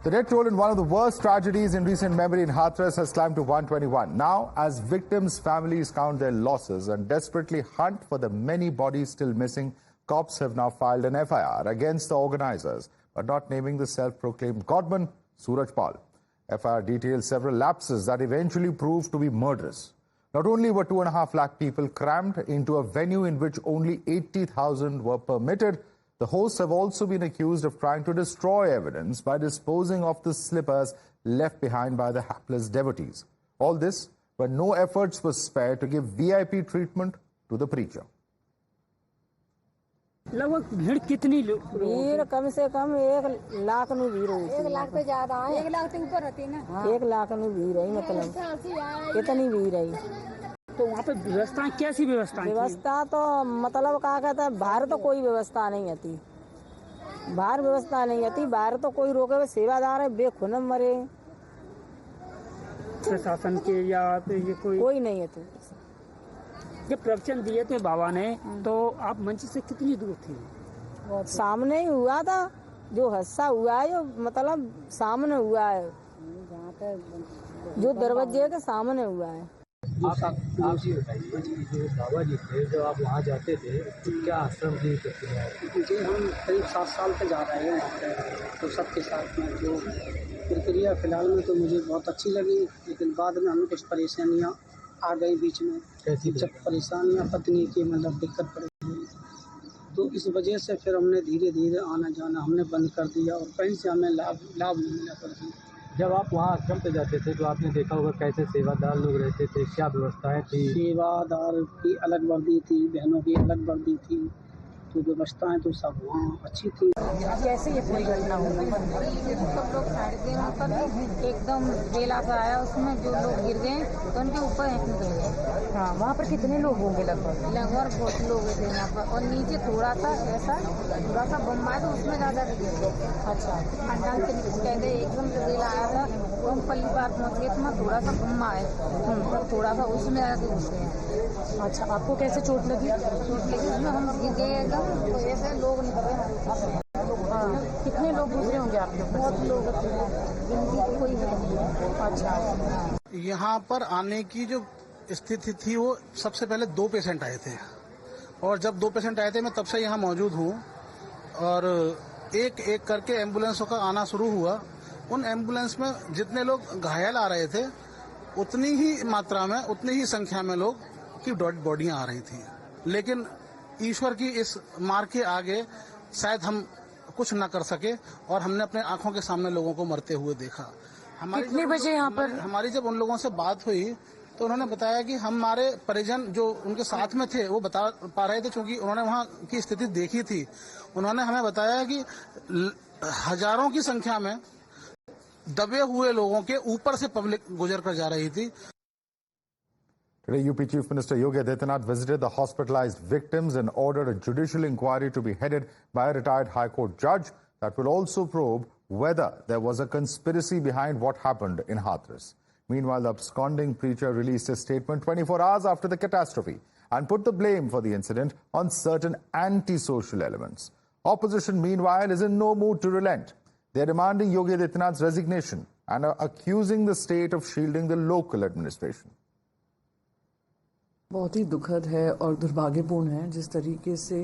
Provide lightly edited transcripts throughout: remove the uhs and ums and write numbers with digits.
The death toll in one of the worst tragedies in recent memory in Hathras has climbed to 121. Now, as victims' families count their losses and desperately hunt for the many bodies still missing, cops have now filed an FIR against the organizers, but not naming the self-proclaimed godman, Suraj Pal. FIR details several lapses that eventually proved to be murderous. Not only were 2.5 lakh people crammed into a venue in which only 80,000 were permitted, the hosts have also been accused of trying to destroy evidence by disposing of the slippers left behind by the hapless devotees. All this when no efforts were spared to give VIP treatment to the preacher. लगभग भीड़ कितनी भीड़ कम से कम 1 लाख नु भीड़ हुई 1 लाख पे ज्यादा है 1 लाख से ऊपर रहती है ना 1 लाख नु भीड़ है मतलब कितनी भीड़ है तो वहाँ पे व्यवस्था कैसी व्यवस्था तो मतलब क्या कहता है बाहर तो कोई व्यवस्था नहीं आती बाहर व्यवस्था नहीं आती बाहर तो कोई रोके हुए सेवादार है बेखुन मरे प्रशासन के या तो ये कोई नहीं है तो जब प्रवचन दिए थे बाबा ने तो आप मंच से कितनी दूर थी सामने ही हुआ था जो हादसा हुआ है मतलब सामने हुआ है जो दरवाजे के सामने हुआ है आप ये बताइए जो बाबा जी थे जब आप वहाँ जाते थे तो क्या आश्रम की प्रक्रिया जी हम करीब 7 साल से जा रहे हैं तो सबके साथ में जो प्रक्रिया फिलहाल में तो मुझे बहुत अच्छी लगी लेकिन बाद में हमें कुछ परेशानियाँ आ गई बीच में जब परेशानियाँ पत्नी की मतलब दिक्कत पड़ गई तो इस वजह से फिर हमने धीरे धीरे आना जाना हमने बंद कर दिया और कहीं से हमें लाभ नहीं मिला कर दिया। जब आप वहाँ आश्रम पे जाते थे तो आपने देखा होगा कैसे सेवादार लोग रहते थे क्या व्यवस्थाएं थी सेवादार की अलग वर्दी थी बहनों की अलग वर्दी थी तो व्यवस्थाएं तो सब वहाँ अच्छी थी। कैसे ये पूरी घटना हुई सब लोग साइड गए वहाँ पर एकदम बेला सा आया उसमें जो लोग गिर गए तो उनके ऊपर गए। हाँ वहाँ पर कितने लोग होंगे लगभग बहुत लोग थे यहाँ पर और नीचे थोड़ा सा बम आया तो उसमें ज़्यादा गिर गए। अच्छा खानदान से कहते एकदम से बेला आया था तो हम पल्ली बार पहुँच गए तो थोड़ा सा बम आया थोड़ा सा उसमें आके घुस गए। अच्छा आपको कैसे चोट लगी उसमें हम गिर गए एकदम तो ऐसे लोग निकल गए। हाँ कितने लोग गुजरे होंगे आपके बहुत लोग गिनती तो कोई नहीं। अच्छा यहाँ पर आने की जो स्थिति थी वो सबसे पहले 2 पेशेंट आए थे और जब 2 पेशेंट आए थे मैं तब से यहाँ मौजूद हूँ और एक एक करके एम्बुलेंसों का आना शुरू हुआ। उन एम्बुलेंस में जितने लोग घायल आ रहे थे उतनी ही मात्रा में उतनी ही संख्या में लोग की डेड बॉडियाँ आ रही थी लेकिन ईश्वर की इस मार के आगे शायद हम कुछ न कर सके और हमने अपने आंखों के सामने लोगों को मरते हुए देखा। कितने बजे यहाँ पर हमारी जब उन लोगों से बात हुई तो उन्होंने बताया कि हमारे परिजन जो उनके साथ में थे वो बता पा रहे थे क्योंकि उन्होंने वहाँ की स्थिति देखी थी। उन्होंने हमें बताया कि हजारों की संख्या में दबे हुए लोगों के ऊपर से पब्लिक गुजर कर जा रही थी। Today, UP Chief Minister Yogi Adityanath visited the hospitalized victims and ordered a judicial inquiry to be headed by a retired High Court judge that will also probe whether there was a conspiracy behind what happened in Hathras. Meanwhile, the absconding preacher released a statement 24 hours after the catastrophe and put the blame for the incident on certain anti-social elements. Opposition, meanwhile, is in no mood to relent. They are demanding Yogi Adityanath's resignation and are accusing the state of shielding the local administration. बहुत ही दुखद है और दुर्भाग्यपूर्ण है जिस तरीके से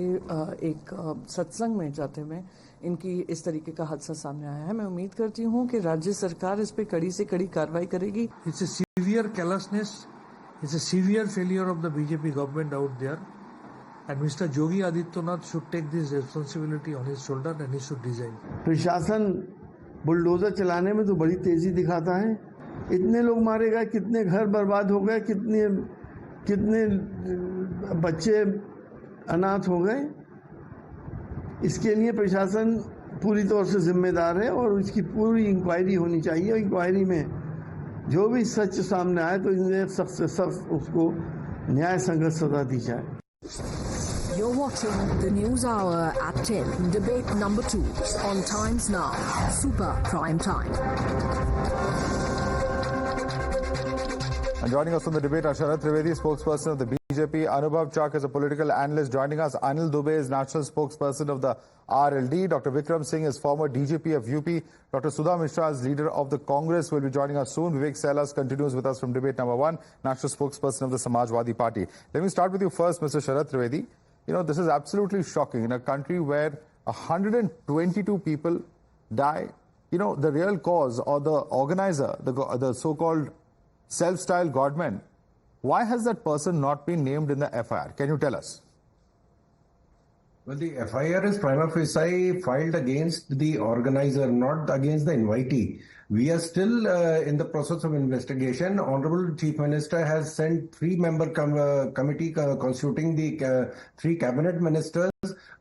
एक सत्संग में जाते में इनकी इस तरीके का हादसा सामने आया है। मैं उम्मीद करती हूं कि राज्य सरकार इस पे कड़ी से कड़ी कार्रवाई करेगी। It's a severe carelessness, it's a severe failure of the BJP government out there, and Mr. Yogi Adityanath should take this responsibility on his shoulder and he should resign. प्रशासन बुलडोजर चलाने में तो बड़ी तेजी दिखाता है। इतने लोग मारे गए, कितने घर बर्बाद हो गए, कितने बच्चे अनाथ हो गए। इसके लिए प्रशासन पूरी तौर से जिम्मेदार है और इसकी पूरी इंक्वायरी होनी चाहिए। इंक्वायरी में जो भी सच सामने आए तो इन्हें सख्त से सख्त उसको न्याय संगत सजा दी जाए। You're watching the News Hour at 10, debate number 2 on Times Now, Super Prime Time. And joining us on the debate are Sharath Trivedi, spokesperson of the BJP, Anubhav Chak is a political analyst joining us, Anil Dubey is national spokesperson of the RLD, Dr. Vikram Singh is former DGP of UP, Dr. Sudha Mishra is leader of the Congress, will be joining us soon. Vivek Sailas continues with us from debate number 1, national spokesperson of the Samajwadi Party. Let me start with you first, Mr. Sharath Trivedi. You know, this is absolutely shocking. In a country where 122 people die, you know, the real cause or the organizer, the so-called self-styled godman, why has that person not been named in the FIR? Can you tell us? Well, the FIR is prima facie filed against the organizer, not against the invitee. We are still in the process of investigation. Honorable Chief Minister has sent 3-member committee constituting the 3 cabinet ministers.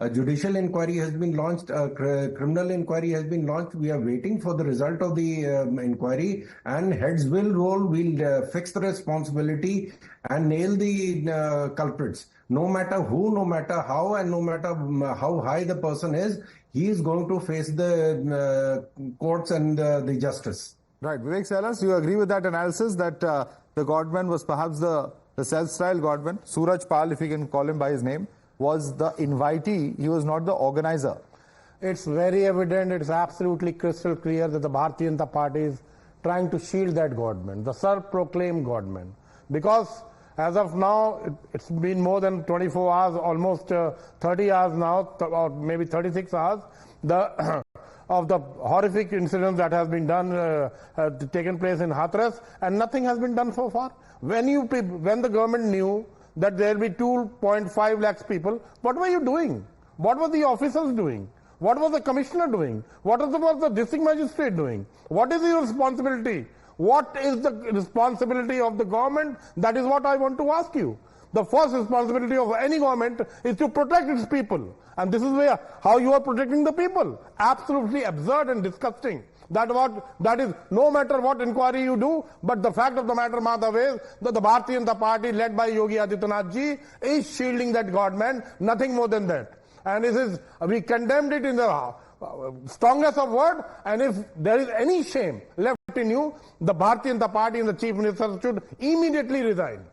A judicial inquiry has been launched. A criminal inquiry has been launched. We are waiting for the result of the inquiry, and heads will roll. We'll fix the responsibility and nail the culprits. No matter who, no matter how, and no matter how high the person is, he is going to face the courts and the justice. Right. Vivek Sailas, do you agree with that analysis that the godman was perhaps the self-styled godman? Suraj Pal, if you can call him by his name, was the invitee. He was not the organizer. It's very evident, it's absolutely crystal clear that the Bharatiya Janata Party is trying to shield that godman, the self-proclaimed godman. Because as of now, it's been more than 24 hours, almost 30 hours now, or maybe 36 hours, of the horrific incident that has been done, taken place in Hathras, and nothing has been done so far. When the government knew that there will be 2.5 lakhs people, what were you doing? What were the officers doing? What was the commissioner doing? What was the district magistrate doing? What is your responsibility? What is the responsibility of the government? That is what I want to ask you. The first responsibility of any government is to protect its people. And this is how you are protecting the people. Absolutely absurd and disgusting. That is no matter what inquiry you do, but the fact of the matter, Madhav, is that the Bharatiya Janata Party led by Yogi Adityanath ji is shielding that godman, nothing more than that. And we condemned it in the strongest of word, and if there is any shame left in you, the Bharatiya Janata Party and the Chief Minister should immediately resign.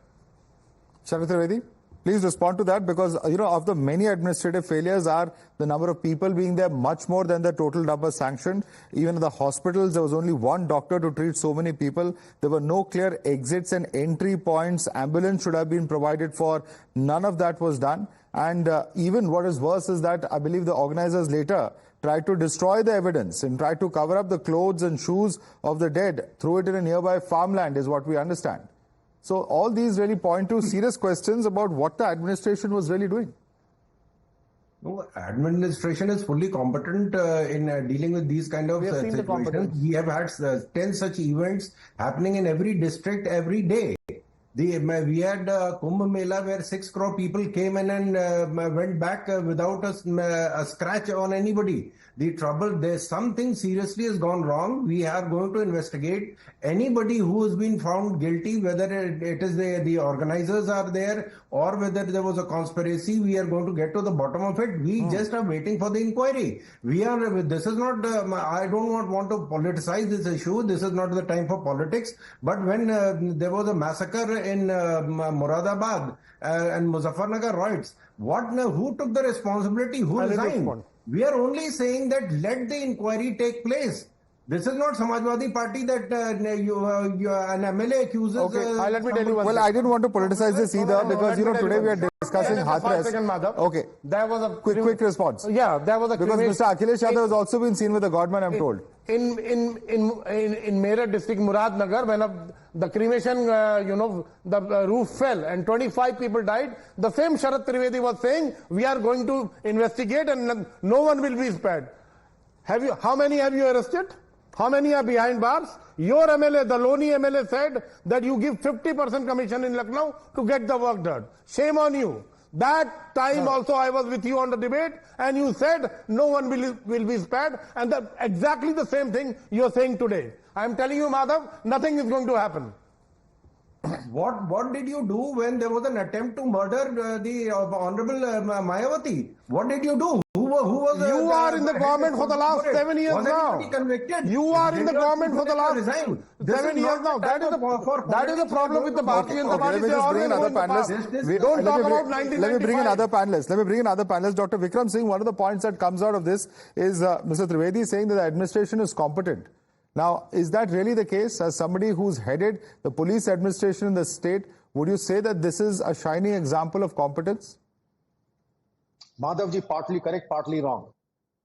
Sharath Trivedi, please respond to that, because you know, of the many administrative failures are the number of people being there much more than the total number sanctioned. Even in the hospitals, there was only one doctor to treat so many people. There were no clear exits and entry points. Ambulance should have been provided for. None of that was done. And even what is worse is that I believe the organizers later tried to destroy the evidence and tried to cover up the clothes and shoes of the dead, threw it in a nearby farmland, is what we understand. So all these really point to serious questions about what the administration was really doing. No, administration is fully competent in dealing with these kind of situations. We have had 10 such events happening in every district every day. We had Kumbh Mela where 6 crore people came in and went back without a scratch on anybody. The trouble, there's something seriously has gone wrong. We are going to investigate anybody who has been found guilty, whether it is the organizers are there or whether there was a conspiracy. We are going to get to the bottom of it. We just are waiting for the inquiry. This is not, I don't want to politicize this issue. This is not the time for politics. But when there was a massacre in Moradabad and Muzaffarnagar riots, who took the responsibility? Who resigned? We are only saying that let the inquiry take place. This is not Samajwadi Party that an MLA accuses. Okay, let me tell you one thing. Well, I didn't want to politicize this either because, you know, today we are discussing Hathras. Okay. There was a quick response. Yeah, there was a because Mr. Akhilesh Yadav has also been seen with a godman, I'm told. In Meerut district, Muradnagar, when the cremation, the roof fell and 25 people died, the same Sharath Trivedi was saying, we are going to investigate and no one will be spared. How many have you arrested? How many are behind bars? Your MLA, the Loni MLA, said that you give 50% commission in Lucknow to get the work done. Shame on you. That time also I was with you on the debate and you said no one will be spared, and exactly the same thing you are saying today. I am telling you, Madhav, nothing is going to happen. What did you do when there was an attempt to murder the Honorable Mayawati? What did you do? Who was You are in the government for the last 7 years was now. anybody convicted? You are in the government for the last Resign. 7 years now. That is the problem with the Bharatiya Janata Party. Let me They just bring always another go in the past. panelist. Don't talk about Let 1995. me bring another panelist. Let me bring another panelist. Dr. Vikram Singh, one of the points that comes out of this is Mr. Trivedi saying that the administration is competent. Now, is that really the case? As somebody who's headed the police administration in the state, would you say that this is a shining example of competence? Madhavji, partly correct, partly wrong.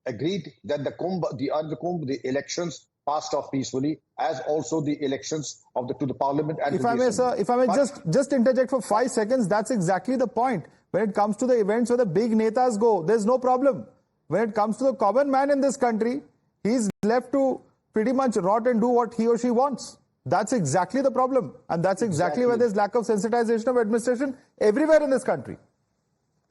Agreed that the elections passed off peacefully, as also the elections to the parliament and If I may, sir, if I may just interject for 5 seconds, that's exactly the point. When it comes to the events where the big netas go, there's no problem. When it comes to the common man in this country, he's left to pretty much rot and do what he or she wants. That's exactly the problem. And that's exactly where there's lack of sensitization of administration everywhere in this country.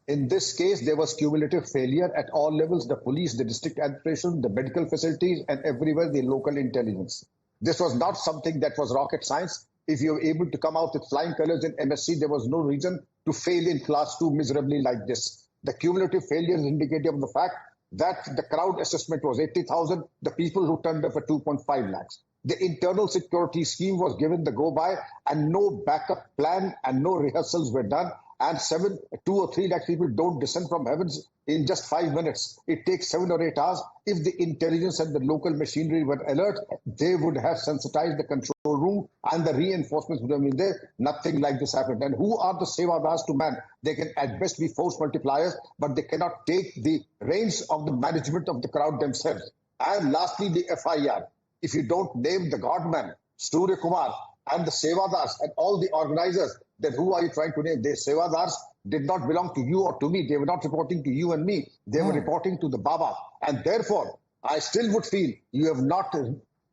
In this case, there was cumulative failure at all levels, the police, the district administration, the medical facilities, and everywhere the local intelligence. This was not something that was rocket science. If you were able to come out with flying colors in MSc, there was no reason to fail in class 2 miserably like this. The cumulative failure is indicative of the fact that the crowd assessment was 80,000, the people who turned up for 2.5 lakhs. The internal security scheme was given the go-by and no backup plan and no rehearsals were done. And 2 or 3 lakh people don't descend from heavens in just 5 minutes. It takes 7 or 8 hours. If the intelligence and the local machinery were alert, they would have sensitized the control room and the reinforcements would have been there. Nothing like this happened. And who are the Sevadars to man? They can at best be force multipliers, but they cannot take the reins of the management of the crowd themselves. And lastly, the FIR. If you don't name the godman, Surya Kumar, and the Sevadars and all the organizers, then who are you trying to name? The Sevadars did not belong to you or to me. They were not reporting to you and me. They were reporting to the Baba. And therefore, I still would feel you have not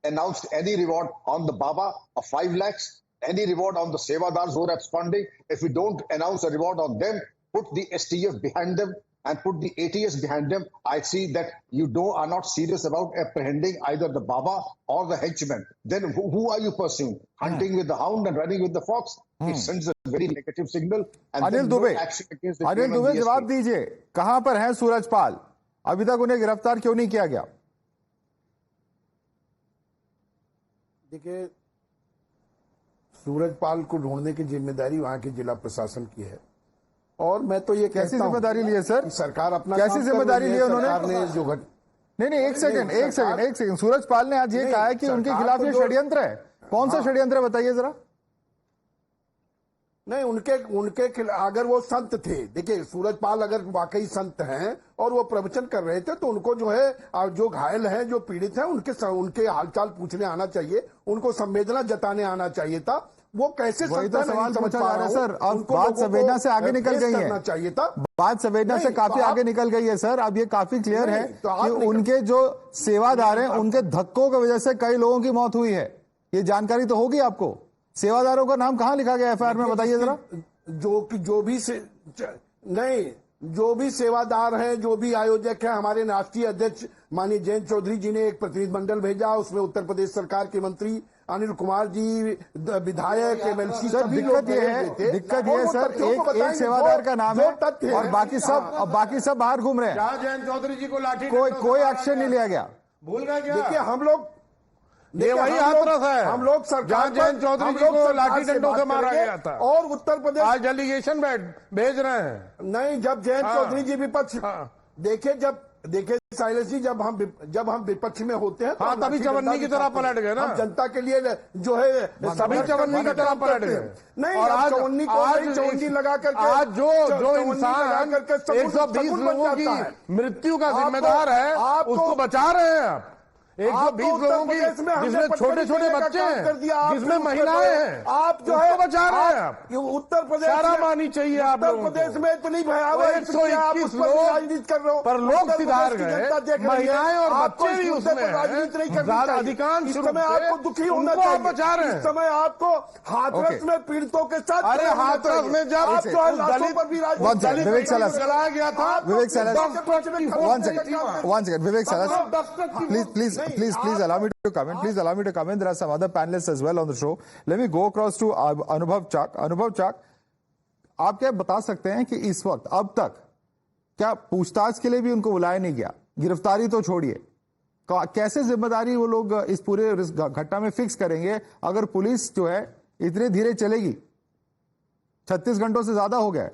announced any reward on the Baba of 5 lakhs, any reward on the Sevadars who are absconding. If you don't announce a reward on them, put the STF behind them and put the ATS behind them, I see that you are not serious about apprehending either the Baba or the henchman. Then who are you pursuing? Hunting with the hound and running with the fox? It sends a very negative signal. And Anil Dubey, जवाब दीजिए, कहां पर है सूरजपाल? अभी तक उन्हें गिरफ्तार क्यों नहीं किया गया? देखिए, सूरजपाल को ढूंढने की जिम्मेदारी वहां की जिला प्रशासन की है। और मैं तो ये कैसी जिम्मेदारी ली है सर? सरकार अपना कैसी जिम्मेदारी ली है उन्होंने? जो नहीं, एक सेकंड। सूरजपाल ने आज ये कहा है कि उनके खिलाफ ये षड्यंत्र है। कौन सा षड्यंत्र बताइए जरा। नहीं, उनके अगर वो संत थे, देखिए सूरजपाल अगर वाकई संत हैं और वो प्रवचन कर रहे थे तो उनको जो है जो घायल हैं, जो पीड़ित हैं, उनके हालचाल पूछने आना चाहिए, उनको संवेदना जताने आना चाहिए था। वो कैसे वही तो सवाल पूछा जा रहा है सर। अब बात संवेदना से आगे निकल गई है। चाहिए था, बात संवेदना से काफी आगे निकल गई है सर। अब ये काफी क्लियर है कि उनके जो सेवादार हैं, उनके धक्कों की वजह से कई लोगों की मौत हुई है। ये जानकारी तो होगी आपको। सेवादारों का नाम कहां लिखा गया एफआईआर में, बताइए जरा। जो भी सेवादार हैं, जो भी आयोजक हैं, हमारे राष्ट्रीय अध्यक्ष माननीय जयंत चौधरी जी ने एक प्रतिनिधिमंडल भेजा, उसमें उत्तर प्रदेश सरकार के मंत्री अनिल कुमार जी, विधायक, MLC, दिक्कत ये है सर, एक सेवादार का नाम है और बाकी सब बाहर घूम रहे हैं। जयंत चौधरी जी को लाठी कोई एक्शन नहीं लिया गया। भूल गए क्या? देखिए हम लोग ये वही हाथरस है, हम लोग सरकार जयंत चौधरी जी को लाठी डंडों से मारा गया था और उत्तर प्रदेश आज डेलीगेशन भेज रहे हैं। नहीं, जब जयंत चौधरी जी विपक्ष देखिए शैलेश जी, जब हम विपक्ष में होते हैं तो तभी चवन्नी की तरह पलट गए ना। जनता के लिए जो है सभी चवन्नी की तरह पलट गए। नहीं, और आज चवन्नी लगा करके आज जो इंसान 120 लोगों की मृत्यु का जिम्मेदार है, उसको बचा रहे हैं आप। 120 लोगों की, जिसमें छोटे छोटे बच्चे हैं, जिसमें महिलाएं हैं, आप जो है बचा रहे हैं आप। उत्तर प्रदेश शर्म आनी चाहिए आप लोगों को। उत्तर प्रदेश में इतनी भयावह 121 लोग कर रहे हो, पर लोग सिधार गए, महिलाएं और बच्चे भी उसमें राजनीति नहीं करनी। अधिकांश समय आपको दुखी होना चाहिए। बचा रहे हैं। इस समय आपको हाथरस में पीड़ितों के साथ, अरे हाथरस में जब दलित पर भी विवेक सलाह जलाया गया था, विवेक सलाह Please allow me to come in. Please allow me to come in. There are some other panelists as well on the show. Let me go across to Anubhav Chak. Anubhav Chak, आप क्या बता सकते हैं कि इस वक्त अब तक क्या पूछताछ के लिए भी उनको बुलाया नहीं गया? गिरफ्तारी तो छोड़िए, कैसे जिम्मेदारी वो लोग इस पूरे घटना में फिक्स करेंगे अगर पुलिस जो है इतने धीरे चलेगी? 36 घंटों से ज्यादा हो गया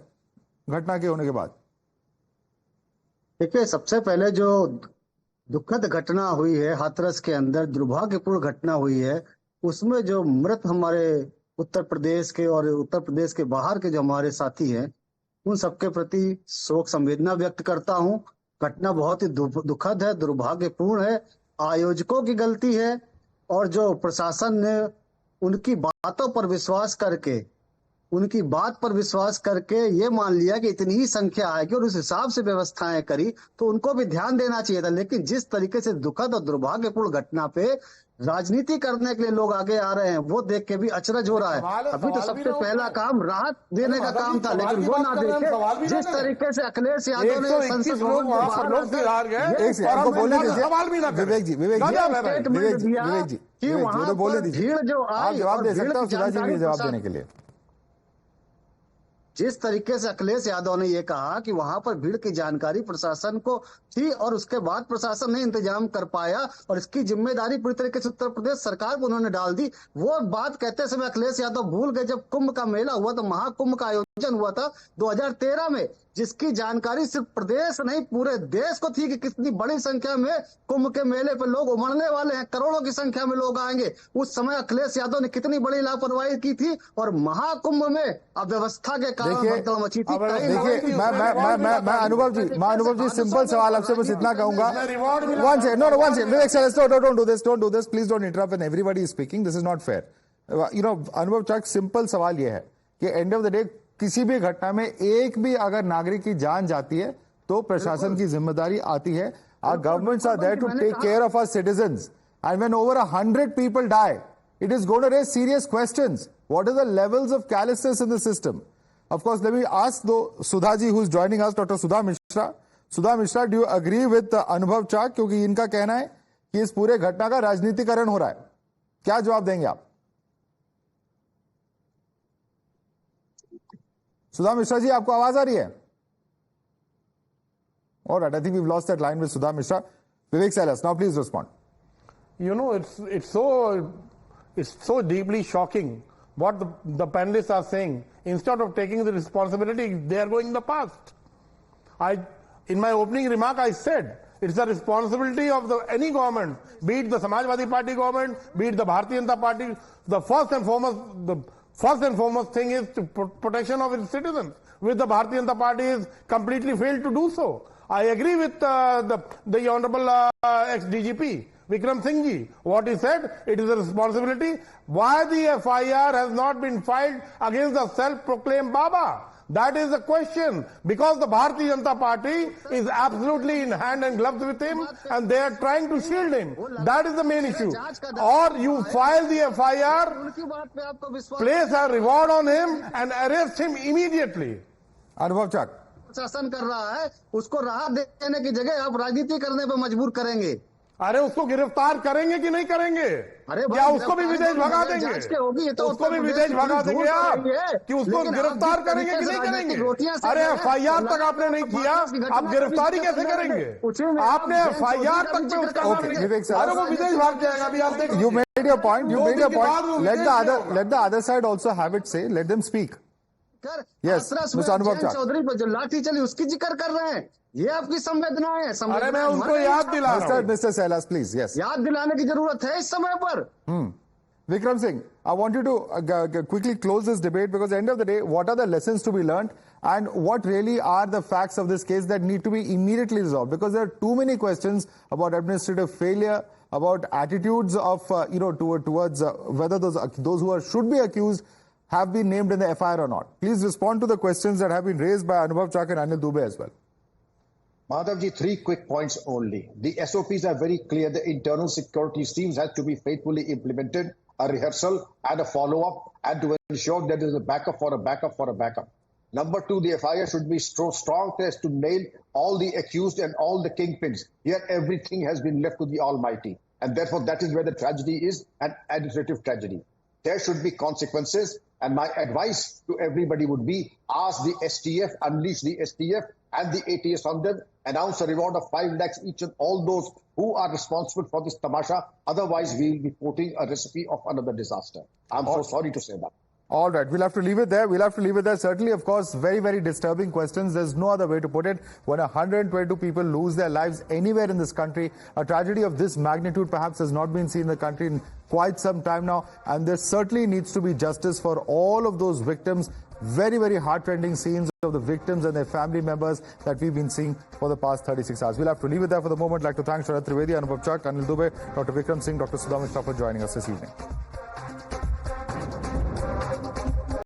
घटना के होने के बाद। देखिए, सबसे पहले जो दुखद घटना हुई है हाथरस के अंदर, दुर्भाग्यपूर्ण घटना हुई है, उसमें जो मृत हमारे उत्तर प्रदेश के और उत्तर प्रदेश के बाहर के जो हमारे साथी हैं, उन सबके प्रति शोक संवेदना व्यक्त करता हूं। घटना बहुत ही दुखद है, दुर्भाग्यपूर्ण है, आयोजकों की गलती है और जो प्रशासन ने उनकी बातों पर विश्वास करके ये मान लिया कि इतनी ही संख्या आएगी और उस हिसाब से व्यवस्थाएं करी, तो उनको भी ध्यान देना चाहिए था। लेकिन जिस तरीके से दुखद और दुर्भाग्यपूर्ण घटना पे राजनीति करने के लिए लोग आगे आ रहे हैं, वो देख के भी अचरज हो रहा है। अभी तो सबसे पहला काम राहत देने का काम था, लेकिन वो ना देखे। जिस तरीके से अखिलेश यादव ने संसद भवन कि वहां पर भीड़ जो आई, जवाब दे सकता हूँ सुधाजी, जवाब देने के लिए। जिस तरीके से अखिलेश यादव ने ये कहा कि वहां पर भीड़ की जानकारी प्रशासन को थी और उसके बाद प्रशासन ने इंतजाम कर पाया और इसकी जिम्मेदारी पूरी तरीके से उत्तर प्रदेश सरकार को उन्होंने डाल दी, वो बात कहते समय अखिलेश यादव भूल गए। जब कुंभ का मेला हुआ तो महाकुंभ का आयोजन हुआ था 2013 में, जिसकी जानकारी सिर्फ प्रदेश नहीं पूरे देश को थी कि कितनी बड़ी संख्या में कुंभ के मेले पर लोग उमड़ने वाले हैं, करोड़ों की संख्या में लोग आएंगे। उस समय अखिलेश यादव ने कितनी बड़ी लापरवाही की थी और महाकुंभ में अव्यवस्था के कारण भगदड़ मची थी। देखिए, मैं अनुभव जी सिंपल सवाल आपसे बस इतना कहूंगा। Don't do this. Please don't interrupt when everybody is speaking. This is not fair. अनुभव चक, सिंपल सवाल ये है कि एंड ऑफ द डे किसी भी घटना में एक भी अगर नागरिक की जान जाती है तो प्रशासन की जिम्मेदारी आती है। Our governments are there to take care of our citizens, and when over 100 people die, it is going to raise serious questions. What are the levels of callousness in the system? Of course, let me ask though Sudhaji, who is joining us, Dr. Sudha Mishra. Sudha Mishra, do you agree with Anubhav Chak? क्योंकि इनका कहना है कि इस पूरे घटना का राजनीतिकरण हो रहा है, क्या जवाब देंगे आप? Sudha Mishra जी, आपको आवाज आ रही है? All right, I think we've lost that line with Sudha Mishra. Vivek Salas, now please respond. You know, it's so deeply shocking what the panelists are saying. Instead of taking the responsibility, they are going in the past. In my opening remark, I said it's the responsibility of any government, be it the Samajwadi Party government, be it the Bharatiya Janata Party. The first and foremost thing is to protection of its citizens, which the Bharatiya Janata Party has completely failed to do so. I agree with the Honorable ex-DGP, Vikram Singh ji. What he said, it is a responsibility. Why the FIR has not been filed against the self-proclaimed Baba? That is the question. Because the Bharatiya Janata Party is absolutely in hand and gloves with him and they are trying to shield him. That is the main issue. Or you file the FIR, place a reward on him and arrest him immediately. Anubhav Chak. शासन कर रहा है, उसको राहत देने की जगह आप राजनीति करने पर मजबूर करेंगे। अरे उसको गिरफ्तार करेंगे कि नहीं करेंगे? अरे क्या उसको भी विदेश भगा देंगे? तो उसको भी विदेश भगा देंगे आप कि उसको गिरफ्तार करेंगे कि नहीं करेंगे? अरे FIR तक आपने नहीं किया, आप गिरफ्तारी कैसे करेंगे? आपने FIR तक पे उसका अरे वो विदेश भाग जाएगा। अभी आप देखिए। You made your point. Let the other side also have it say. Let them speak. Yes, Mr. Anubhav Chak. Chaudhary पर जो लाठी चली उसकी जिक्र कर रहे हैं, ये आपकी संवेदनाएं हैं। अरे मैं उनको याद दिला रहा हूं। Mr. Salas, please. Yes. याद दिलाने की जरूरत है इस समय पर। Vikram Singh, I want you to quickly close this debate because at the end of the day, what are the lessons to be learned and what really are the facts of this case that need to be immediately resolved? Because there are too many questions about administrative failure, about attitudes of towards whether those who should be accused have been named in the FIR or not. Please respond to the questions that have been raised by Anubhav Chak and Anil Dubey as well. Madhavji, 3 quick points only. The SOPs are very clear. The internal security teams have to be faithfully implemented, a rehearsal and a follow-up, and to ensure that there is a backup for a backup for a backup. Number 2, the FIR should be so strong as to nail all the accused and all the kingpins. Here, everything has been left to the Almighty. And therefore, that is where the tragedy is, an administrative tragedy. There should be consequences. And my advice to everybody would be, ask the STF, unleash the STF and the ATS on them, announce a reward of 5 lakhs each and all those who are responsible for this tamasha. Otherwise, we will be quoting a recipe of another disaster. I'm so sorry to say that. All right, we'll have to leave it there. Certainly, of course, very, very disturbing questions. There's no other way to put it. When 122 people lose their lives anywhere in this country, a tragedy of this magnitude perhaps has not been seen in the country in quite some time now. And there certainly needs to be justice for all of those victims. Very, very heart-rending scenes of the victims and their family members that we've been seeing for the past 36 hours. We'll have to leave it there for the moment. I'd like to thank Sharad Trivedi, Anubhav Chak, Anil Dubey, Dr. Vikram Singh, Dr. Sudha Mishra for joining us this evening.